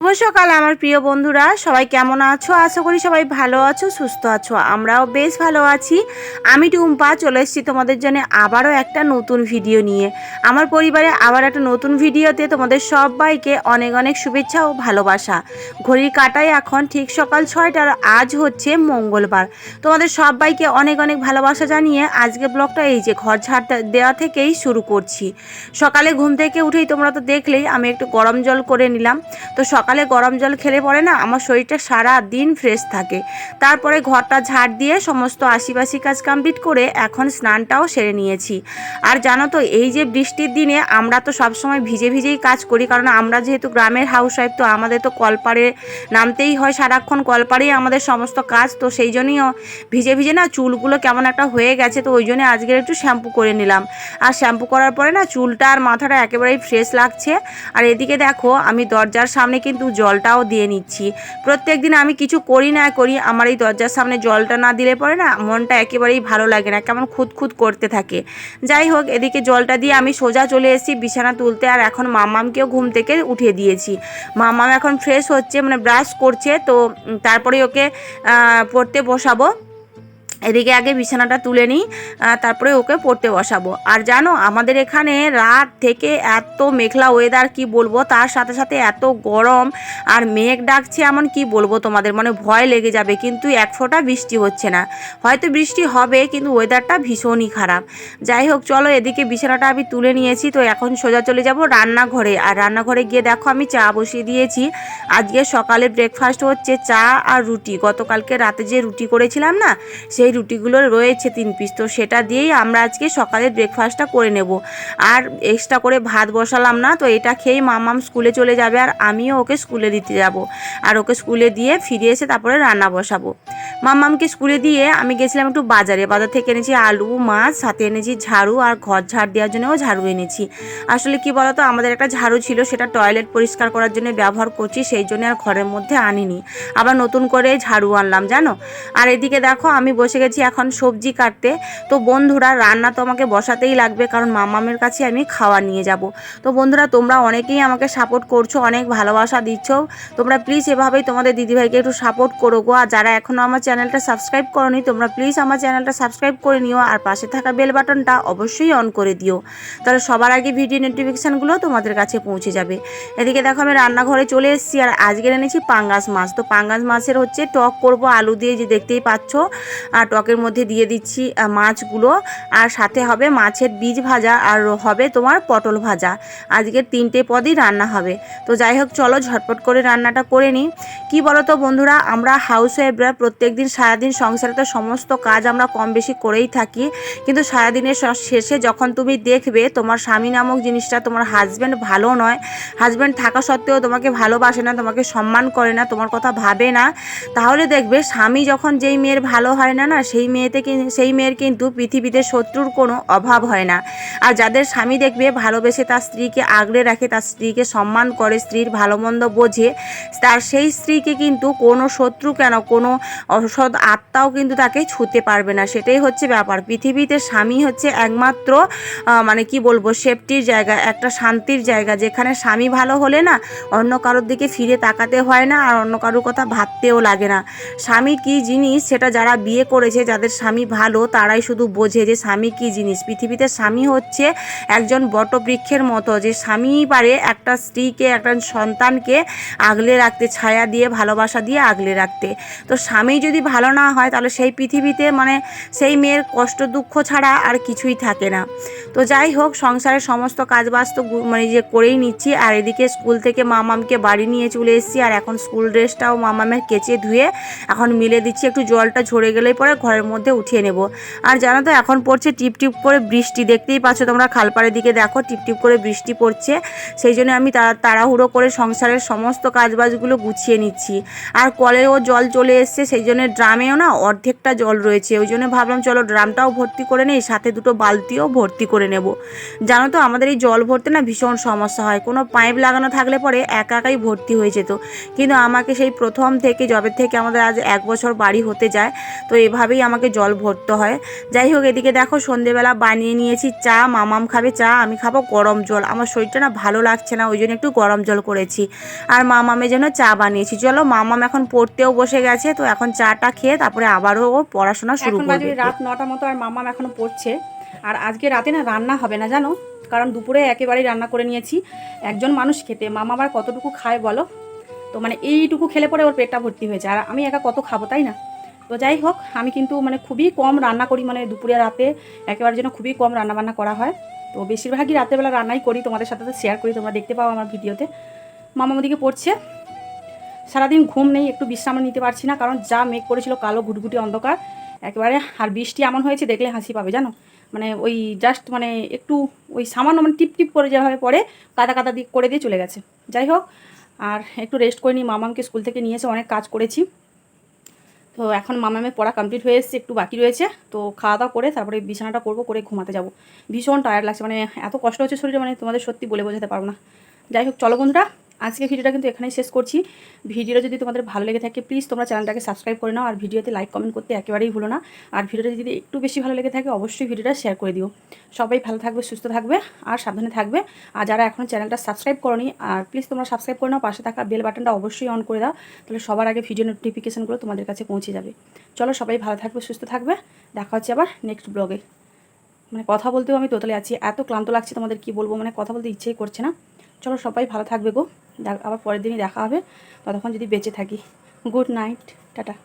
শুভ সকাল আমার প্রিয় বন্ধুরা, সবাই কেমন আছো? আশা করি সবাই ভালো আছো, সুস্থ আছো। আমরাও বেশ ভালো আছি। আমি টুম্পা চলে এসেছি তোমাদের জন্য আবারও একটা নতুন ভিডিও নিয়ে। আমার পরিবারে আবার একটা নতুন ভিডিওতে তোমাদের সবাইকে অনেক অনেক শুভেচ্ছা ও ভালোবাসা। ঘড়ির কাঁটায় এখন ঠিক সকাল 6টার। আজ হচ্ছে মঙ্গলবার। তোমাদের সবাইকে অনেক অনেক ভালোবাসা জানিয়ে আজকে ব্লগটা এই যে ঘর ঝাড় দেওয়া থেকেই শুরু করছি। সকালে ঘুম থেকে উঠেই তোমরা তো দেখলেই আমি একটু গরম জল করে নিলাম। তো সকালে গরম জল খেলে পরে না আমার শরীরটা সারা দিন ফ্রেশ থাকে। তারপরে ঘরটা ঝাড় দিয়ে সমস্ত আশিপাশি কাজ কমপ্লিট করে এখন স্নানটাও সেরে নিয়েছি। আর জানো তো এই যে বৃষ্টির দিনে আমরা তো সবসময় ভিজে ভিজেই কাজ করি, কারণ আমরা যেহেতু গ্রামের হাউসওয়াইফ, তো আমাদের তো কলপাড়ে নামতেই হয়, সারাক্ষণ কলপাড়েই আমাদের সমস্ত কাজ। তো সেই জন্যই ভিজে ভিজে না চুলগুলো কেমন একটা হয়ে গেছে। তো ওই জন্য আজকে একটু শ্যাম্পু করে নিলাম। আর শ্যাম্পু করার পরে না চুলটা আর মাথাটা একেবারেই ফ্রেশ লাগছে। আর এদিকে দেখো আমি দরজার সামনে কিন্তু জলটাও দিয়ে নিচ্ছি। প্রত্যেক দিন আমি কিছু করি না করি, আমার এই দরজার সামনে জলটা না দিলে পরে না মনটা একেবারেই ভালো লাগে না, কেমন খুঁতখুত করতে থাকে। যাই হোক, এদিকে জলটা দিয়ে আমি সোজা চলে এসেছি বিছানা তুলতে। আর এখন মাম্মামকেও ঘুম থেকে উঠিয়ে দিয়েছি। মাম্মাম এখন ফ্রেশ হচ্ছে, মানে ব্রাশ করছে। তো তারপরে ওকে পড়তে বসাবো। এদিকে আগে বিছানাটা তুলে নিই, তারপরে ওকে পড়তে বসাবো। আর জানো আমাদের এখানে রাত থেকে এত মেঘলা ওয়েদার, কি বলবো, তার সাথে সাথে এত গরম আর মেঘ ডাকছে, এমন কি বলবো তোমাদের, মানে ভয় লেগে যাবে। কিন্তু এক ফোঁটা বৃষ্টি হচ্ছে না। হয়তো বৃষ্টি হবে, কিন্তু ওয়েদারটা ভীষণই খারাপ। যাই হোক, চলো এদিকে বিছানাটা আমি তুলে নিয়েছি। তো এখন সোজা চলে যাব রান্নাঘরে। আর রান্নাঘরে গিয়ে দেখো আমি চা বসিয়ে দিয়েছি। আজকে সকালে ব্রেকফাস্ট হচ্ছে চা আর রুটি। গতকালকে রাতে যে রুটি করেছিলাম না, সেই রুটিগুলো রয়েছে 3 পিস। তো সেটা দিয়েই আমরা আজকে সকালে ব্রেকফাস্টটা করে নেব। আর এক্সট্রা করে ভাত বসালাম না। তো এটা খেয়েই মামাম স্কুলে চলে যাবে, আর আমিও ওকে স্কুলে দিতে যাব। আর ওকে স্কুলে দিয়ে ফিরে এসে তারপরে রান্না বসাবো। মামামকে স্কুলে দিয়ে আমি গেছিলাম একটু বাজারে। বাজার থেকে এনেছি আলু, মাছ, সাথে এনেছি ঝাড়ু, আর ঘর ঝাড় দেওয়ার জন্যও ঝাড়ু এনেছি। আসলে কি বলতো, আমাদের একটা ঝাড়ু ছিল, সেটা টয়লেট পরিষ্কার করার জন্য ব্যবহার করছি, সেই জন্য আর ঘরের মধ্যে আনিনি। আবার নতুন করে ঝাড়ু আনলাম জানো। আর এদিকে দেখো আমি বসে গেছি এখন সবজি কাটতে। তো বন্ধুরা, রান্না তো আমাকে বসাতেই লাগবে, কারণ মামামের কাছে আমি খাওয়া নিয়ে যাব। তো বন্ধুরা, তোমরা অনেকেই আমাকে সাপোর্ট করছো, অনেক ভালোবাসা দিচ্ছ। তোমরা প্লিজ এভাবেই তোমাদের দিদিভাইকে একটু সাপোর্ট করো গো। আর যারা এখনও আমার চ্যানেলটা সাবস্ক্রাইব করোনি, তোমরা প্লিজ আমার চ্যানেলটা সাবস্ক্রাইব করে নিও। আর পাশে থাকা বেল বাটনটা অবশ্যই অন করে দিও, তাহলে সবার আগে ভিডিও নোটিফিকেশানগুলো তোমাদের কাছে পৌঁছে যাবে। এদিকে দেখো আমি রান্নাঘরে চলে এসেছি। আর আজকের এনেছি পাঙ্গাস মাছ। তো পাঙ্গাস মাছের হচ্ছে টক করব আলু দিয়ে, যে দেখতেই পাচ্ছ। আর টকের মধ্যে দিয়ে দিচ্ছি মাছগুলো। আর সাথে হবে মাছের বীজ ভাজা, আর হবে তোমার পটল ভাজা। আজকের 3টে পদই রান্না হবে। তো যাই হোক, চলো ঝটপট করে রান্নাটা করে নিই। কি বলো তো বন্ধুরা, আমরা হাউসওয়াইফরা প্রত্যেক দিন সারাদিন সংসারে তো সমস্ত কাজ আমরা কম বেশি করেই থাকি। কিন্তু সারাদিনের শেষে যখন তুমি দেখবে তোমার স্বামী নামক জিনিসটা, তোমার হাজব্যান্ড ভালো নয়, হাজব্যান্ড থাকা সত্ত্বেও তোমাকে ভালোবাসে না, তোমাকে সম্মান করে না, তোমার কথা ভাবে না, তাহলে দেখবে স্বামী যখন যেই মেয়ের ভালো হয় না, সেই মেয়ের কিন্তু পৃথিবীতে শত্রুর কোনো অভাব হয় না। আর যাদের স্বামী দেখবে ভালোবেসে তার স্ত্রীকে আগলে রাখে, তার স্ত্রীকে সম্মান করে, স্ত্রীর ভালো মন্দ বোঝে, তার সেই স্ত্রীকে কিন্তু কোনো শত্রু কেন, কোনো অসৎ আত্মাও কিন্তু তাকে ছুঁতে পারবে না। সেটাই হচ্ছে ব্যাপার। পৃথিবীতে স্বামী হচ্ছে একমাত্র মানে কি বলবো, সেফটির জায়গা, একটা শান্তির জায়গা, যেখানে স্বামী ভালো হলে না অন্য কারোর দিকে ফিরে তাকাতে হয় না, আর অন্য কারোর কথা ভাবতেও লাগে না। স্বামী কী জিনিস সেটা যারা বিয়ে করেছে, যাদের স্বামী ভালো, তারাই শুধু বোঝে যে স্বামী কী জিনিস। পৃথিবীতে স্বামী হচ্ছে একজন বটবৃক্ষের মতো, যে স্বামীই পারে একটা স্ত্রীকে, একটা সন্তানকে আগলে রাখতে, ছায়া দিয়ে, ভালোবাসা দিয়ে আগলে রাখতে। তো স্বামী যদি ভালো না হয়, তাহলে সেই পৃথিবীতে মানে সেই মেয়ের কষ্ট দুঃখ ছাড়া আর কিছুই থাকে না। তো যাই হোক, সংসারের সমস্ত কাজবাজ তো মানে যে করেই নিচ্ছি। আর এদিকে স্কুল থেকে মামামকে বাড়ি নিয়ে চলে এসেছি। আর এখন স্কুল ড্রেসটাও মামামের কেচে ধুয়ে এখন মিলে দিচ্ছি। একটু জলটা ঝরে গেলেই পরে ঘরের মধ্যে উঠিয়ে নেব। আর জানো তো এখন পড়ছে টিপ টিপ করে বৃষ্টি, দেখতেই পাচ্ছ তোমরা, খালপাড়ের দিকে দেখো টিপ টিপ করে বৃষ্টি পড়ছে। সেই জন্য আমি তাড়াহুড়ো করে সংসারের সমস্ত কাজবাজগুলো গুছিয়ে নিচ্ছি। আর কলেও জল চলে এসছে, সেই জন্য ড্রামেও না অর্ধেকটা জল রয়েছে। ওই জন্য ভাবলাম চলো ড্রামটাও ভর্তি করে নেই, সাথে 2টো বালতিও ভর্তি করে নেব। জানো তো আমাদের এই জল ভরতে না ভীষণ সমস্যা হয়। কোনো পাইপ লাগানো থাকলে পরে একাই ভর্তি হয়ে যেত। কিন্তু আমাকে সেই প্রথম থেকে, জবের থেকে আমাদের আজ 1 বছর বাড়ি হতে যায়, তো এভাবে এভাবেই আমাকে জল ভরতে হয়। যাই হোক, এদিকে দেখো সন্ধেবেলা বানিয়ে নিয়েছি চা। মামাম খাবে চা, আমি খাবো গরম জল। আমার শরীরটা না ভালো লাগছে না, ওই জন্য একটু গরম জল করেছি। আর মামামের জন্য চা বানিয়েছি। চলো, মামাম এখন পড়তেও বসে গেছে, তো এখন চাটা খেয়ে তারপরে আবারও ও পড়াশোনা শুরু করবে। এখন বাজে রাত 9টা মতো, আর মামাম এখনও পড়ছে। আর আজকে রাতে না রান্না হবে না জানো, কারণ দুপুরে একেবারেই রান্না করে নিয়েছি। একজন মানুষ খেতে মামা আবার কতটুকু খায় বলো তো, মানে এইটুকু খেলে পরে ওর পেটটা ভর্তি হয়েছে, আর আমি একা কত খাবো, তাই না? তো যাই হোক, আমি কিন্তু মানে খুবই কম রান্না করি, মানে দুপুরে রাতে একেবারে যেন খুবই কম রান্নাবান্না করা হয়। তো বেশিরভাগই রাতেরবেলা রান্নাই করি, তোমাদের সাথে তো শেয়ার করি, তোমরা দেখতে পাও আমার ভিডিওতে। মামা ওদিকে পড়ছে। সারাদিন ঘুম নেই, একটু বিশ্রাম নিতে পারছি না, কারণ যা মেঘ করেছিল, কালো ঘুটঘুটি অন্ধকার একেবারে। আর বৃষ্টি এমন হয়েছে দেখলে হাসি পাবে জানো, মানে ওই জাস্ট মানে একটু ওই সামান্য মানে টিপ টিপ করে যেভাবে পড়ে কাদা কাদা দিয়ে করে দিয়ে চলে গেছে। যাই হোক, আর একটু রেস্ট করে নিই। মামামকে স্কুল থেকে নিয়ে এসে অনেক কাজ করেছি। তো এখন মামামের পড়া কমপ্লিট হয়ে এসেছে, একটু বাকি রয়েছে। তো খাওয়া দাওয়া করে তারপরে বিছানাটা করবো, করে ঘুমাতে যাব। ভীষণ টায়ার্ড লাগছে, মানে এত কষ্ট হচ্ছে শরীরে, মানে তোমাদের সত্যি বলে বোঝাতে পারবো না। যাই হোক, চলো বন্ধুরা, আজকে ভিডিওটা কিন্তু এখানেই শেষ করছি। ভিডিওটা যদি তোমাদের ভালো লেগে থাকে প্লিজ তোমরা চ্যানেলটাকে সাবস্ক্রাইব করে নাও, আর ভিডিওতে লাইক কমেন্ট করতে একেবারেই ভুলো না। আর ভিডিওটা যদি একটু বেশি ভালো লেগে থাকে অবশ্যই ভিডিওটা শেয়ার করে দিও। সবাই ভালো থাকবে, সুস্থ থাকবে, আর সাবধানে থাকবে। আর যারা এখনও চ্যানেলটা সাবস্ক্রাইব করোনি, আর প্লিজ তোমরা সাবস্ক্রাইব করে নাও, পাশে থাকা বেল বাটনটা অবশ্যই অন করে দাও, তাহলে সবার আগে ভিডিও নোটিফিকেশানগুলো তোমাদের কাছে পৌঁছে যাবে। চলো, সবাই ভালো থাকবে, সুস্থ থাকবে, দেখা হচ্ছে আবার নেক্সট ব্লগে। মানে কথা বলতেও আমি তোতলে আছি, এত ক্লান্ত লাগছে, তোমাদের কি বলবো, মানে কথা বলতে ইচ্ছেই করছে না। চলো, সবাই ভালো থাকবে গো, আবার পরের দিনই দেখা হবে, ততক্ষণ যদি বেঁচে থাকি। Good night, tata.